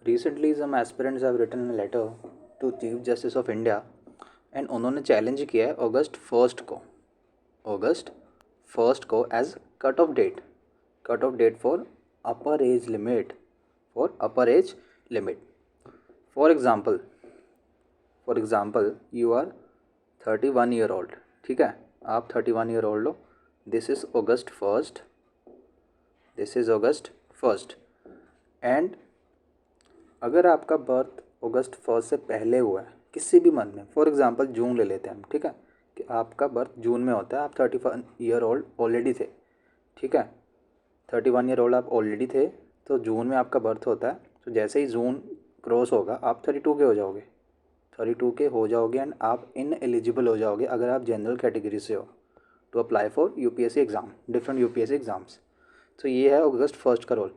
Recently, some aspirants have written a letter to Chief Justice of India and उन्होंने challenge किया है अगस्त 1 को as cut off date for upper age limit for example you are 31 year old, ठीक है, आप 31 year old हो, this is August 1 and अगर आपका बर्थ अगस्त 1 से पहले हुआ है किसी भी मंथ में, फॉर एग्जांपल जून ले लेते हैं हम, ठीक है, कि आपका बर्थ जून में होता है, आप 31 ईयर ओल्ड ऑलरेडी थे, ठीक है, 31 ईयर ओल्ड आप ऑलरेडी थे, तो जून में आपका बर्थ होता है, तो जैसे ही जून क्रॉस होगा आप 32 के हो जाओगे एंड आप इन एलिजिबल हो जाओगे अगर आप जनरल कैटेगरी से हो to apply for UPSC exam, different UPSC exams. तो ये है अगस्त 1 का रोल।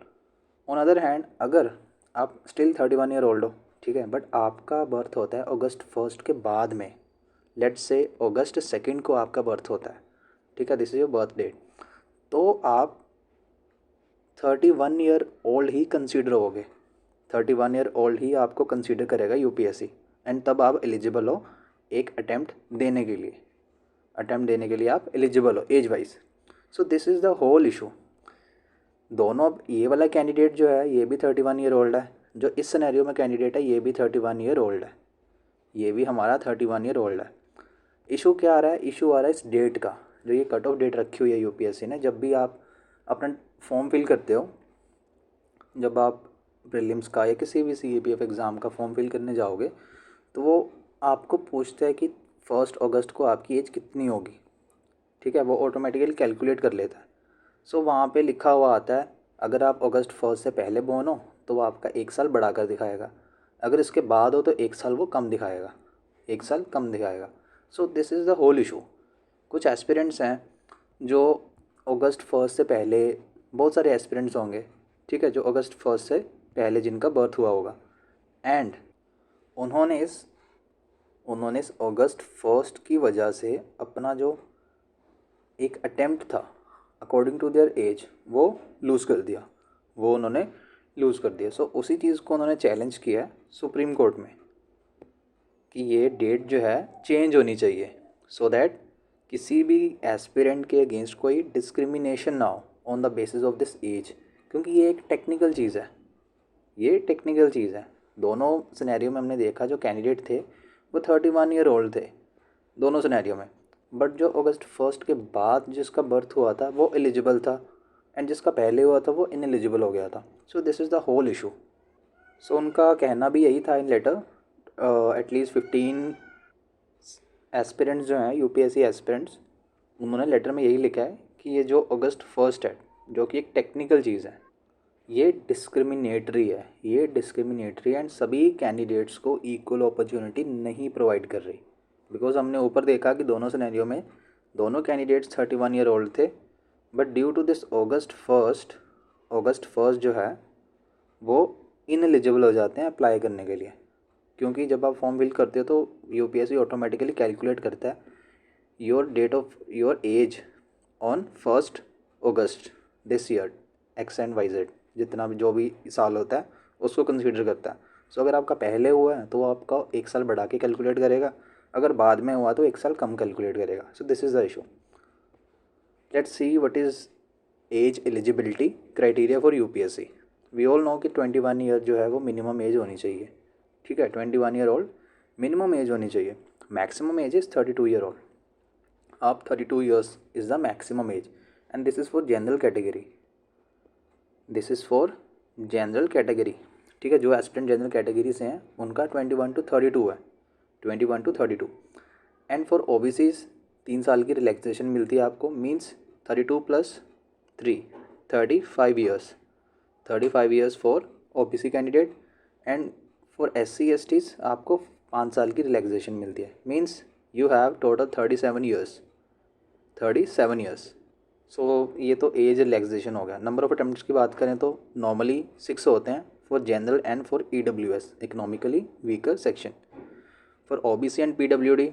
ऑन अदर हैंड अगर आप स्टिल 31 ईयर ओल्ड हो, ठीक है, बट आपका बर्थ होता है अगस्त 1 के बाद में, लेट्स से अगस्त 2 को आपका बर्थ होता है, ठीक है, this is your birth date, तो आप 31 ईयर ओल्ड ही कंसीडर होगे, 31 ईयर ओल्ड ही आपको कंसीडर करेगा यूपीएससी एंड तब आप एलिजिबल हो एक अटैम्प्ट देने के लिए आप एलिजिबल हो age wise. So this is the whole issue. दोनों, अब ये वाला कैंडिडेट जो है ये भी 31 ईयर ओल्ड है, जो इस सिनेरियो में कैंडिडेट है ये भी 31 ईयर ओल्ड है, ये भी हमारा 31 ईयर ओल्ड है। इशू क्या आ रहा है? इशू आ रहा है इस डेट का, जो ये कट ऑफ डेट रखी हुई है यूपीएससी ने। जब भी आप अपना फॉर्म फिल करते हो, जब आप प्रीलिम्स का या किसी भी सीईपीएफ एग्ज़ाम का फॉर्म फिल करने जाओगे, तो वो आपको पूछता है कि 1 अगस्त को आपकी एज कितनी होगी, ठीक है, वो ऑटोमेटिकली कैलकुलेट कर लेता है। सो वहाँ पे लिखा हुआ आता है अगर आप अगस्त 1 से पहले बोर्न हो तो वो आपका 1 साल बढ़ा कर दिखाएगा, अगर इसके बाद हो तो 1 साल वो कम दिखाएगा, 1 साल कम दिखाएगा। So this is the whole issue. कुछ एस्पिरेंट्स हैं जो अगस्त 1 से पहले, बहुत सारे एस्पिरेंट्स होंगे, ठीक है, जो अगस्त 1 से पहले जिनका बर्थ हुआ होगा एंड उन्होंने इस अगस्त 1 की वजह से अपना जो एक अटेम्प्ट था अकॉर्डिंग टू देयर एज वो लूज़ कर दिया, वो उन्होंने लूज़ कर दिया। सो उसी चीज़ को उन्होंने चैलेंज किया है सुप्रीम कोर्ट में कि ये डेट जो है चेंज होनी चाहिए, सो दैट किसी भी एस्पिरेंट के अगेंस्ट कोई डिस्क्रिमिनेशन ना हो on the basis of this age, क्योंकि ये एक टेक्निकल चीज़ है, ये टेक्निकल चीज़ है। दोनों सिनेरियो में हमने देखा जो कैंडिडेट थे वो 31 ईयर ओल्ड थे दोनों सिनेरियो में, बट जो अगस्त 1 के बाद जिसका बर्थ हुआ था वो एलिजिबल था एंड जिसका पहले हुआ था वो इनएलिजिबल हो गया था। So this is the whole issue. So उनका कहना भी यही था इन लेटर, एटलीस्ट 15 एस्पिरेंट्स जो हैं यूपीएससी एस्पिरेंट्स, उन्होंने लेटर में यही लिखा है कि ये जो अगस्त 1 है जो कि एक टेक्निकल चीज़ है, ये डिस्क्रिमिनेटरी एंड सभी कैंडिडेट्स को इक्वल अपॉर्चुनिटी नहीं प्रोवाइड कर रही। बिकॉज हमने ऊपर देखा कि दोनों सिनेरियो में दोनों कैंडिडेट्स 31 ईयर ओल्ड थे, बट ड्यू टू दिस अगस्त 1 जो है वो इनएलिजिबल हो जाते हैं अप्लाई करने के लिए, क्योंकि जब आप फॉर्म फिल करते हो तो यूपीएससी ऑटोमेटिकली कैलकुलेट करता है your age on 1 August this year, X and Y Z, जितना भी जो भी साल होता है उसको कंसीडर करता है। सो अगर आपका पहले हुआ है तो वो आपका 1 साल बढ़ा के कैलकुलेट करेगा, अगर बाद में हुआ तो 1 साल कम कैलकुलेट करेगा। So this is the issue. Let's see what is age eligibility criteria for UPSC. We all know कि 21 ईयर जो है वो मिनिमम एज होनी चाहिए, ठीक है, 21 ईयर ओल्ड मिनिमम एज होनी चाहिए। Maximum age is 32 year old, आप 32 years is the maximum age and this is for general category, ठीक है। जो एस्पिरेंट जनरल कैटेगरी से हैं उनका 21 to 32 है, 21 to 32। एंड फॉर ओबीसीज 3 साल की रिलैक्सेशन मिलती है आपको, means 32+3 35 years, 35 years for OBC candidate and for SC STs आपको 5 साल की रिलैक्सेशन मिलती है, means you have total 37 years. So ये तो एज रिलैक्सेशन हो गया। नंबर ऑफ अटेम्प्ट्स की बात करें तो नॉर्मली 6 होते हैं for general and for EWS economically weaker section. For OBC and PWD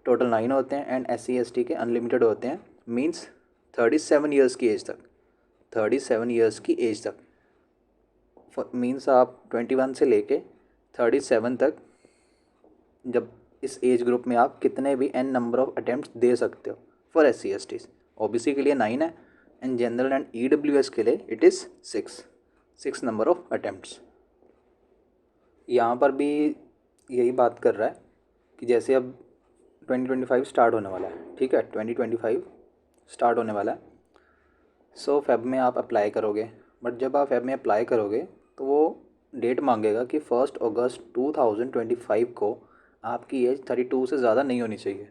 total 9 होते हैं एंड SC ST के अनलिमिटेड होते हैं, मीन्स 37 ईयर्स की एज तक, 37 ईयर्स की एज तक। मीन्स आप 21 से लेके 37 तक, जब इस एज ग्रुप में आप कितने भी n नंबर ऑफ अटैम्प्ट दे सकते हो फॉर SC/STs। OBC के लिए 9 है एंड जनरल एंड EWS के लिए it is 6 number of attempts. यहाँ पर भी यही बात कर रहा है कि जैसे अब 2025 स्टार्ट होने वाला है, ठीक है, 2025 स्टार्ट होने वाला है। सो फेब में आप अप्लाई करोगे, बट जब आप फेब में अप्लाई करोगे तो वो डेट मांगेगा कि 1 अगस्त 2025 को आपकी एज 32 से ज़्यादा नहीं होनी चाहिए,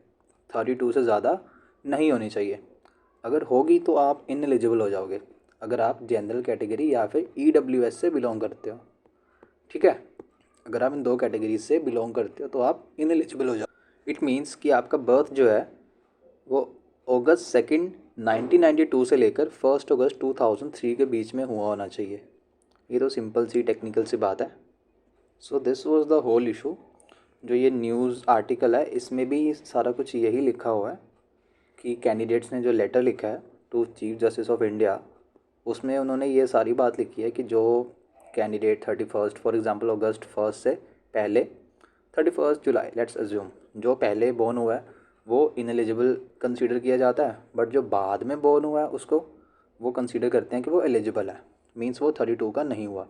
32 से ज़्यादा नहीं होनी चाहिए। अगर होगी तो आप इनएलिजिबल हो जाओगे, अगर आप जनरल कैटेगरी या फिर EWS से बिलोंग करते हो, ठीक है। अगर आप इन 2 कैटेगरी से बिलोंग करते हो तो आप इनएलिजिबल हो जाओ। इट मीन्स कि आपका बर्थ जो है वो अगस्त 2 1992 से लेकर 1 अगस्त 2003 के बीच में हुआ होना चाहिए। ये तो सिंपल सी टेक्निकल सी बात है। So this was the whole issue. जो ये न्यूज़ आर्टिकल है इसमें भी सारा कुछ यही लिखा हुआ है कि कैंडिडेट्स ने जो लेटर लिखा है to chief justice of India, उसमें उन्होंने ये सारी बात लिखी है कि जो कैंडिडेट 31 फॉर एग्जांपल अगस्त 1 से पहले 31 जुलाई लेट्स अज्यूम, जो पहले बोर्न हुआ है वो इनएलिजिबल कंसीडर किया जाता है, बट जो बाद में बोर्न हुआ है उसको वो कंसीडर करते हैं कि वो एलिजिबल है। मीन्स वो 32 का नहीं हुआ,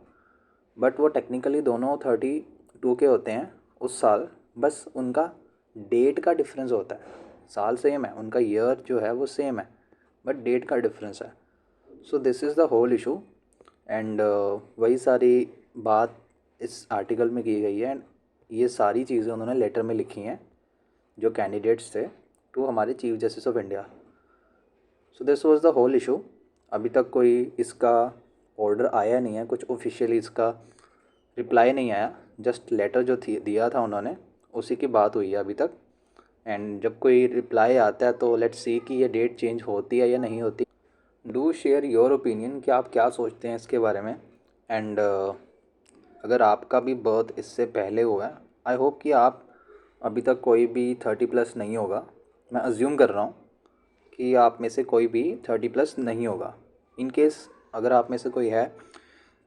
बट वो टेक्निकली दोनों 32 के होते हैं उस साल, बस उनका डेट का डिफरेंस होता है। साल सेम है, उनका ईयर जो है वो सेम है, बट डेट का डिफरेंस है। So this is the whole issue and वही सारी बात इस आर्टिकल में की गई है एंड ये सारी चीज़ें उन्होंने लेटर में लिखी हैं जो कैंडिडेट्स थे टू हमारे chief justice of India. So this was the whole issue. अभी तक कोई इसका ऑर्डर आया नहीं है, कुछ ऑफिशियली इसका रिप्लाई नहीं आया, जस्ट लेटर जो थी दिया था उन्होंने उसी की बात हुई है अभी तक। एंड जब कोई रिप्लाई आता है तो लेट्स सी कि ये डेट चेंज होती है या नहीं होती। डू शेयर योर ओपिनियन कि आप क्या सोचते हैं इसके बारे में। एंड अगर आपका भी बर्थ इससे पहले हुआ है, आई होप कि आप अभी तक कोई भी 30+ नहीं होगा। मैं अज्यूम कर रहा हूँ कि आप में से कोई भी 30+ नहीं होगा। इन केस अगर आप में से कोई है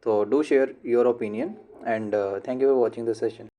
तो do share your opinion and thank you for watching this session.